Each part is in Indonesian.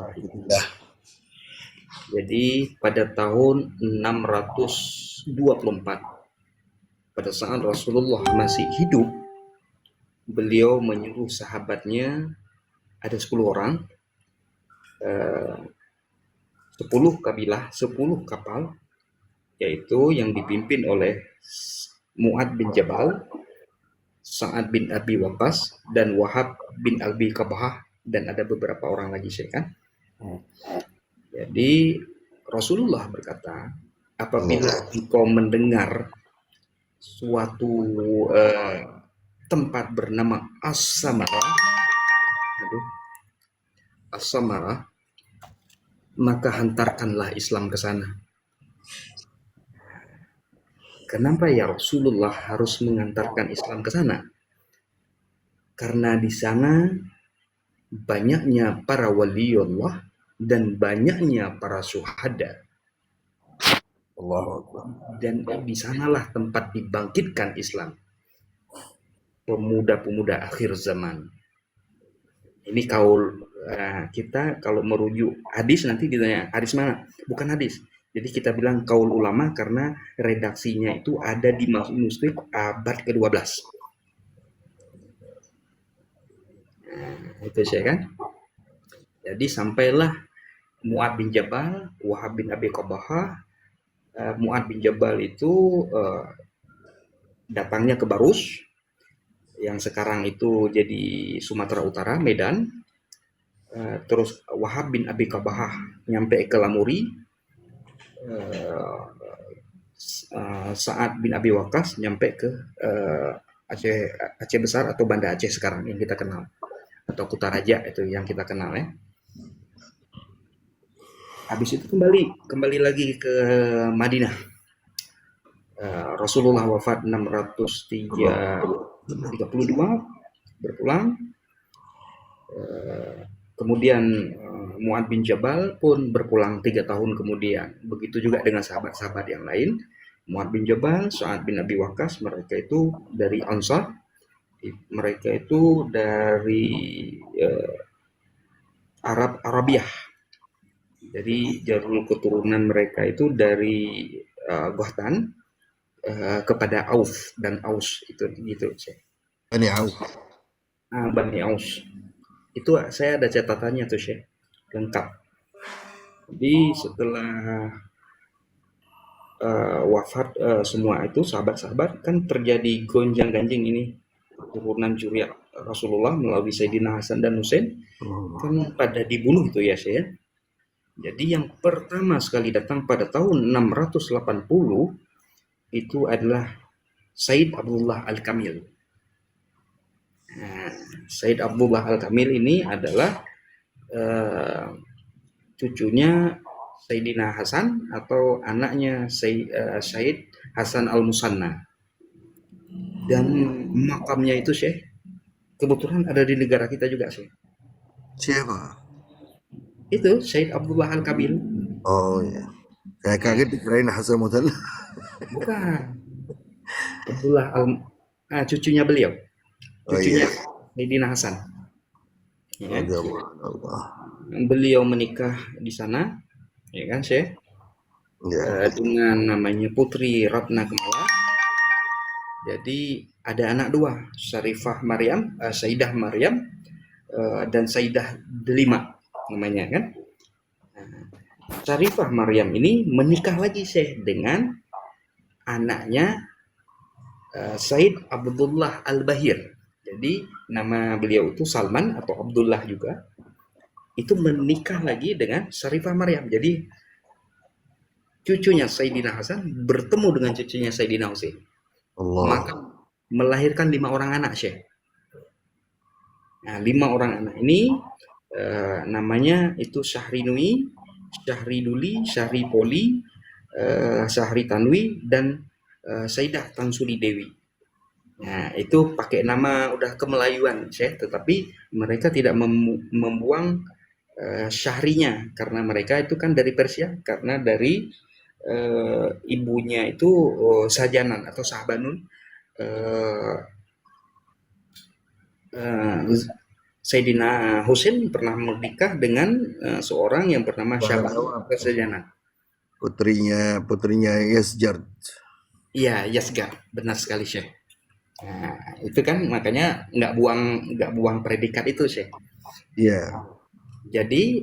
Alhamdulillah. Jadi pada tahun 624, pada saat Rasulullah masih hidup, beliau menyuruh sahabatnya, ada 10 orang, 10 kabilah, 10 kapal, yaitu yang dipimpin oleh Mu'ad bin Jabal, Sa'ad bin Abi Waqqas, dan Wahab bin Abi Kabah, dan ada beberapa orang lagi saya kan. Jadi Rasulullah berkata, apabila engkau mendengar suatu tempat bernama As-Samara, As-Samara, maka hantarkanlah Islam ke sana. Kenapa ya Rasulullah harus mengantarkan Islam ke sana? Karena di sana banyaknya para waliullah dan banyaknya para syuhada. Allahu Akbar. Dan di sanalah tempat dibangkitkan Islam. Pemuda-pemuda akhir zaman. Ini kaul kita kalau merujuk hadis nanti ditanya hadis mana? Bukan hadis. Jadi kita bilang kaul ulama karena redaksinya itu ada di manuskrip abad ke-12. Itu saya kan. Jadi sampailah Mu'ad bin Jabal, Wahab bin Abi Qabahah. Mu'ad bin Jabal itu datangnya ke Barus, yang sekarang itu jadi Sumatera Utara, Medan. Terus Wahab bin Abi Qabahah nyampe ke Lamuri. Sa'ad bin Abi Waqqas nyampe ke Aceh Besar atau Banda Aceh sekarang yang kita kenal, atau Kutaraja itu yang kita kenal ya. Habis itu kembali lagi ke Madinah. Rasulullah wafat 632, berpulang. Kemudian Mu'ad bin Jabal pun berpulang 3 tahun kemudian. Begitu juga dengan sahabat-sahabat yang lain. Mu'ad bin Jabal, Sa'ad bin Abi Waqqas, mereka itu dari Ansar. Mereka itu dari Arabiah. Jadi jalur keturunan mereka itu dari Ghassan kepada Auf dan Aus itu gitu. Bani Auf. Bani Aus. Itu saya ada catatannya tuh Syekh, lengkap. Jadi setelah wafat semua itu sahabat-sahabat, kan terjadi gonjang-ganjing ini turunan zuriat Rasulullah melalui Sayyidina Hasan dan Husain kan pada dibunuh itu ya Syekh. Jadi yang pertama sekali datang pada tahun 680 itu adalah Said Abdullah Al-Kamil. Said Abdullah Al-Kamil ini adalah cucunya Sayyidina Hasan atau anaknya Said Hasan Al-Musanna. Dan makamnya itu Syekh kebetulan ada di negara kita juga Syekh. Siapa? Itu Said Abdullah Al-Kamil. Oh ya. Saya kaget dikirain Hasan Mutalla. Bukan. Abdullah cucunya beliau. Cucunya Sayyidina Hasan. Ya. Beliau menikah di sana, ya kan Syekh? Ya. Dengan namanya Putri Ratna Kemala. Jadi ada anak dua, Syarifah Maryam, Sayyidah Maryam, dan Sayyidah Delima namanya kan. Syarifah Maryam ini menikah lagi Syekh dengan anaknya Said Abdullah Al-Bahir. Jadi nama beliau itu Salman atau Abdullah juga. Itu menikah lagi dengan Syarifah Maryam. Jadi cucunya Sayyidina Hasan bertemu dengan cucunya Sayyidina Husain. Maka melahirkan 5 orang anak Syekh. Nah, 5 orang anak ini namanya itu Syahrinui, Syahriduli, Syahripoli, Syahri Tanwi, dan Sayyidah Tansuli Dewi. Nah, itu pakai nama udah kemelayuan Syekh, tetapi mereka tidak membuang syahrinya karena mereka itu kan dari Persia, karena dari ibunya itu Sajanan atau Sahbanun Sayyidina Husain pernah menikah dengan seorang yang bernama Syabah Pahlawan. Kesejanan. Putrinya Yesjard. Iya, Yasgar, benar sekali Syekh. Nah, itu kan makanya nggak buang predikat itu Syekh. Iya. Jadi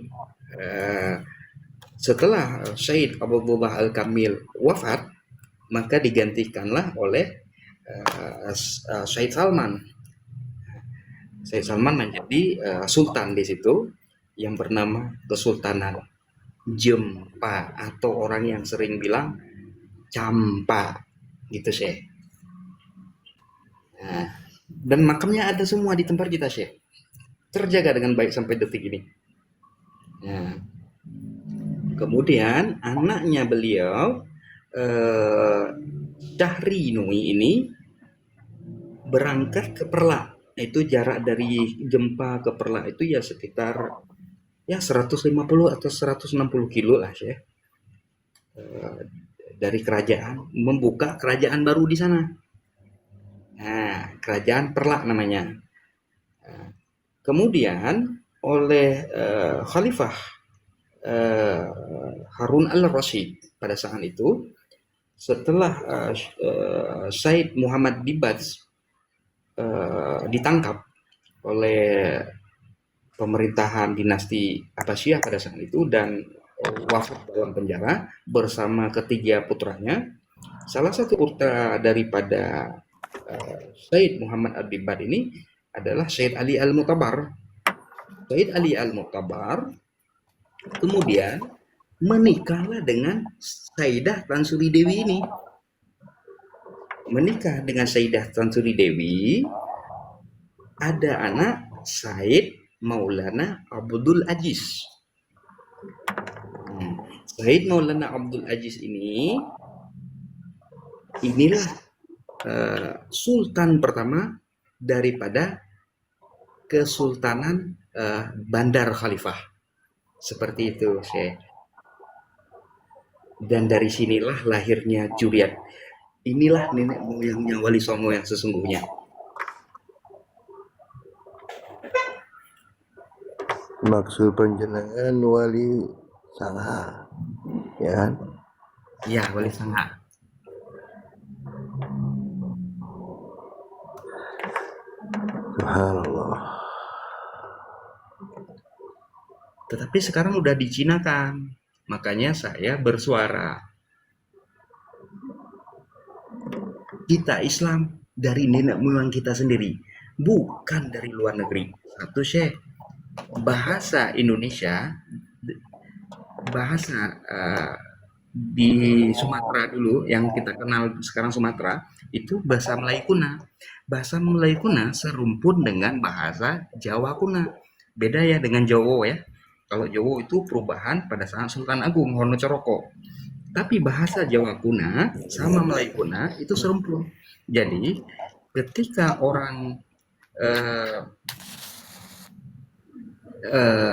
setelah Syed Abdullah Al-Kamil wafat, maka digantikanlah oleh Syed Salman. Syed Salman menjadi sultan di situ yang bernama Kesultanan Jempa, atau orang yang sering bilang Campa gitu Syekh. Nah, dan makamnya ada semua di tempat kita Syekh, terjaga dengan baik sampai detik ini. Nah, kemudian anaknya beliau Syahri Nui ini berangkat ke Perlak. Itu jarak dari Jempa ke Perlak itu ya sekitar ya 150 atau 160 kilo lah Syekh. Dari kerajaan, membuka kerajaan baru di sana. Nah, kerajaan Perlak namanya. Kemudian oleh Khalifah Harun al-Rasyid pada saat itu, setelah Said Muhammad Bibaz ditangkap oleh pemerintahan dinasti Abbasiyah pada saat itu dan wafat dalam penjara bersama ketiga putranya. Salah satu putra daripada Said Muhammad Al-Bibad ini adalah Said Ali Al-Mutabar. Said Ali Al-Mutabar kemudian menikahlah dengan Sayyidah Tansuri Dewi ini. Menikah dengan Sayyidah Tansuri Dewi, ada anak Said Maulana Abdul Aziz. Said Maulana Abdul Aziz inilah sultan pertama daripada Kesultanan Bandar Khalifah. Seperti itu, Syekh. Dan dari sinilah lahirnya Juriat. Inilah nenek moyangnya Wali Songo yang sesungguhnya. Maksud panjenengan Wali Sangha, ya kan? Ya, Wali Sangha. Subhanallah. Tetapi sekarang udah dicinakan. Makanya saya bersuara. Kita Islam dari nenek moyang kita sendiri, bukan dari luar negeri. Satu Syekh, bahasa Indonesia, bahasa di Sumatera dulu yang kita kenal sekarang Sumatera itu bahasa Melayu kuna. Bahasa Melayu kuna serumpun dengan bahasa Jawa kuna. Beda ya dengan Jawa ya. Kalau Jawa itu perubahan pada saat Sultan Agung Wonocoroko. Tapi bahasa Jawa kuna sama Melayu kuna itu serumpun. Jadi ketika orang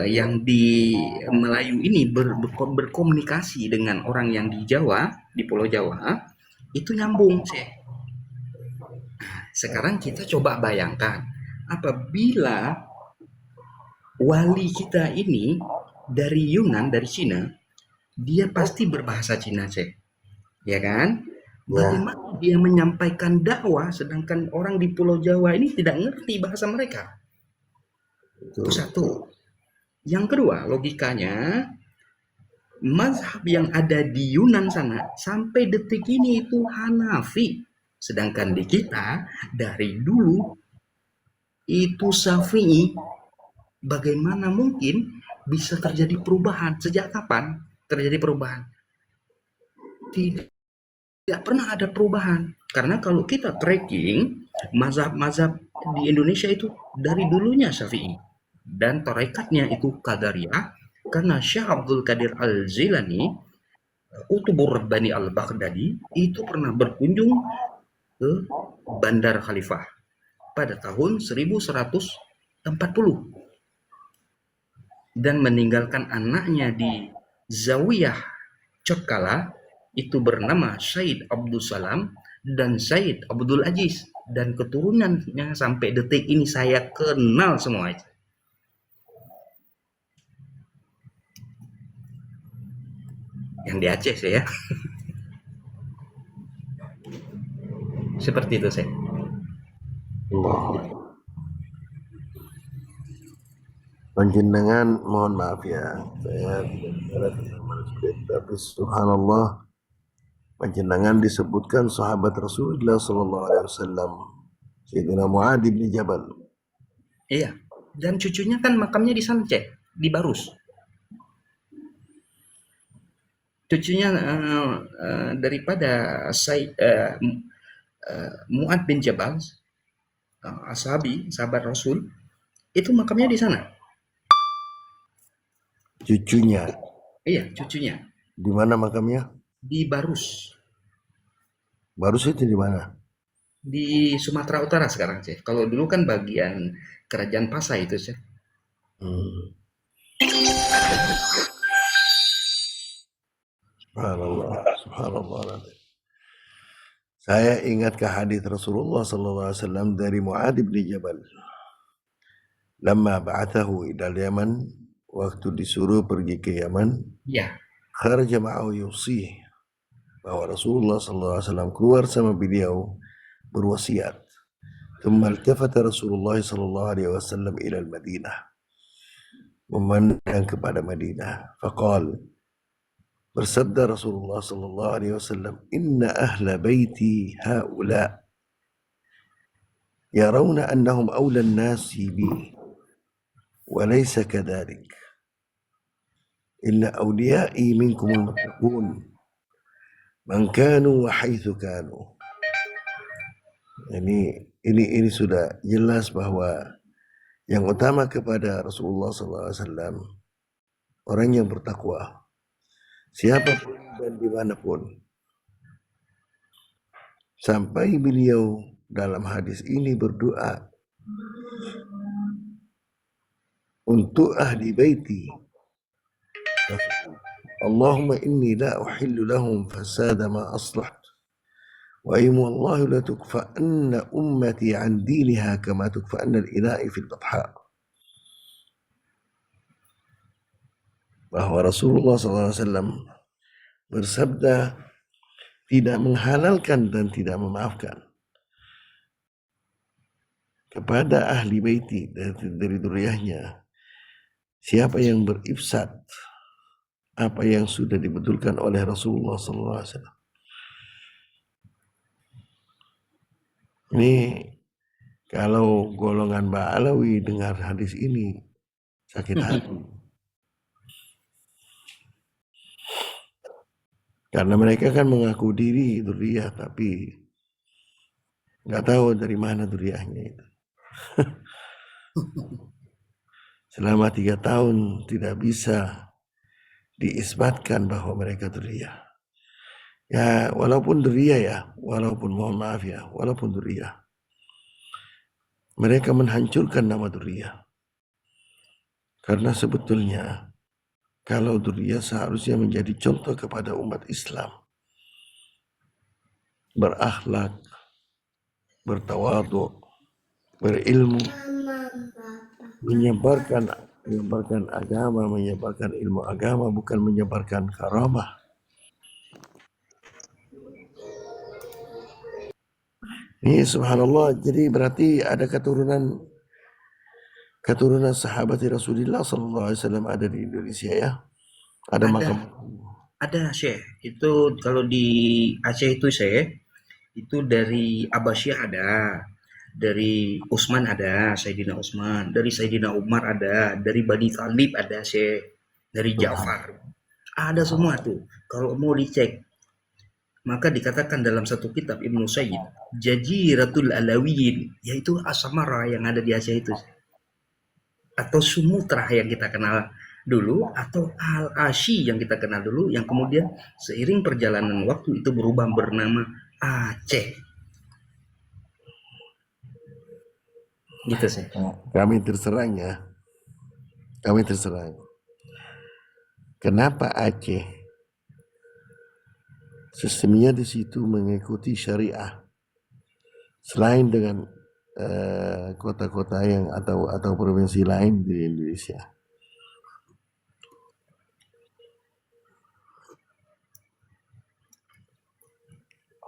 yang di Melayu ini berkomunikasi dengan orang yang di Jawa, di Pulau Jawa, itu nyambung sih. Sekarang kita coba bayangkan, apabila wali kita ini dari Yunan, dari Cina, dia pasti berbahasa Cina, Cek. Ya kan? Bagaimana dia menyampaikan dakwah sedangkan orang di Pulau Jawa ini tidak ngerti bahasa mereka? Itu satu. Yang kedua, logikanya mazhab yang ada di Yunan sana sampai detik ini itu Hanafi. Sedangkan di kita dari dulu itu Syafi'i. Bagaimana mungkin bisa terjadi perubahan? Sejak kapan terjadi perubahan? Tidak pernah ada perubahan. Karena kalau kita tracking mazhab-mazhab di Indonesia itu dari dulunya Syafi'i. Dan tarekatnya itu Qadariyah. Karena Syekh Abdul Qadir Al-Jilani, Qutbur Rabbani Al-Baghdadi, itu pernah berkunjung ke Bandar Khalifah pada tahun 1140 dan meninggalkan anaknya di Zawiyah Cotkala itu bernama Said Abdul Salam dan Said Abdul Aziz, dan keturunannya sampai detik ini saya kenal semua. Yang di Aceh saya. Seperti itu saya. Allah. Panjenengan mohon maaf ya, saya tidak bicara tentang manuskrip, tapi subhanallah, panjenengan disebutkan sahabat Rasulullah Sallallahu Alaihi Wasallam, Sayyidina Mu'adz bin Jabal. Iya. Dan cucunya kan makamnya di sana, Cek, di Barus. Cucunya daripada Mu'ad bin Jabal, sahabat Rasul, itu makamnya di sana. Cucunya, Iya, cucunya di mana makamnya? di Barus, Baru itu di mana? di Sumatera Utara sekarang, Cek. Kalau dulu kan bagian Kerajaan Pasai itu, Cek. Hmm. Subhanallah, subhanallah. Saya ingat ke hadis Rasulullah Sallallahu Alaihi Wasallam dari Mu'adz bin Jabal. Lama ba'athahu ila Yaman, waktu disuruh pergi ke Yaman, Iya. kharaja ma'ahu yusih, bahwa Rasulullah Sallallahu Alaihi Wasallam keluar sama beliau berwasiat. Thumma altafata Rasulullah Sallallahu Alaihi Wasallam ila al-Madinah, memandang kepada Madinah. Faqal, bersabda Rasulullah Sallallahu Alaihi Wasallam, Inna ahla baiti haula yarawna annahum awla an-nasi bi, wa laysa kadhalik. Illa awliya'i minkum al-muttaqun, man kanu wa haitsu kanu. Ini sudah jelas bahwa yang utama kepada Rasulullah SAW orang yang bertakwa, siapapun dan dimanapun. Sampai beliau dalam hadis ini berdoa untuk ahli baiti, Allahumma inni la uhillu lahum fasada ma aslah, wa aymu Allah la tukfa'anna ummati an diniha kama tukfa'anna al-ina'i fil batha. Bahwa Rasulullah SAW bersabda tidak menghalalkan dan tidak memaafkan kepada ahli baiti dari duriyahnya siapa yang berifsad apa yang sudah dibetulkan oleh Rasulullah SAW. Ini kalau golongan Ba'alawi dengar hadis ini sakit hati. Karena mereka kan mengaku diri duriyah, tapi nggak tahu dari mana duriyahnya itu. Selama 3 tahun tidak bisa diisbatkan bahwa mereka duriyah. Ya walaupun duriyah ya, walaupun mohon maaf ya, walaupun duriyah, mereka menghancurkan nama duriyah. Karena sebetulnya kalau duriyah seharusnya menjadi contoh kepada umat Islam, berakhlak, bertawadhu, berilmu, menyebarkan agama, menyebarkan ilmu agama, bukan menyebarkan karamah. Ini subhanallah, jadi berarti ada keturunan sahabat Rasulullah Sallallahu Alaihi Wasallam ada di Indonesia ya. Ada makam. Ada Syekh. Itu kalau di Aceh itu Syekh, itu dari Abbasiyah ada, dari Utsman ada, Sayyidina Utsman, dari Sayyidina Umar ada, dari Bani Thalib ada Syekh, dari Ja'far. Ada semua tuh. Kalau mau dicek, maka dikatakan dalam satu kitab Ibnu Sayyid, Jaziratul Alawiyin, yaitu Asamara yang ada di Aceh itu. Atau Sumatra yang kita kenal dulu, atau Al-Ashi yang kita kenal dulu, yang kemudian seiring perjalanan waktu itu berubah bernama Aceh. Gitu sih. Kami terserang ya. Kami terserang. Kenapa Aceh? Sistemnya di situ mengikuti syariah. Selain dengan kota-kota yang atau provinsi lain di Indonesia.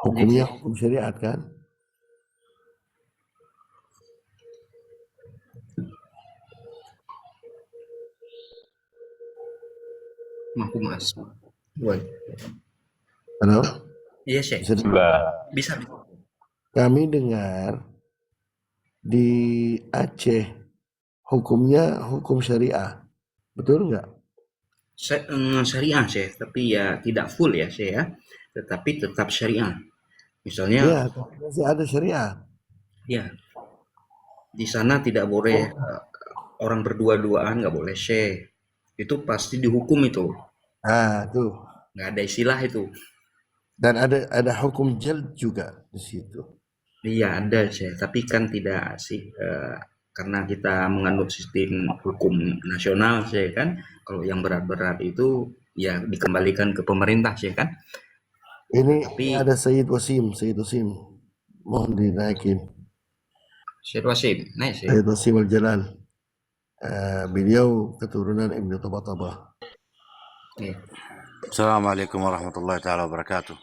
Hukumnya hukum syariat kan? Mampu mas. Boleh. Halo? Iya Syekh. Bisa dengar? Bisa. Kami dengar di Aceh hukumnya hukum syariah. Betul nggak? Syariah Syekh, tapi ya tidak full ya Syekh ya. Tetapi tetap syariah. Misalnya Iya, tapi masih ada syariah. ya di sana tidak boleh orang berdua-duaan, nggak boleh Syekh. Itu pasti dihukum itu. Nah, tuh. Nggak ada istilah itu. Dan ada hukum jald juga di situ. Iya ada Syekh, tapi kan tidak sih karena kita menganut sistem hukum nasional Syekh kan. Kalau yang berat-berat itu ya dikembalikan ke pemerintah Syekh kan. Ini Tapi ada Sayyid Wasim. Mohon dinaikin. Syekh Wasim, naik Syekh. Sayyid Wasim Al-Jalal. Beliau keturunan Ibnu Tabataba. Iya. Assalamualaikum warahmatullahi taala wabarakatuh.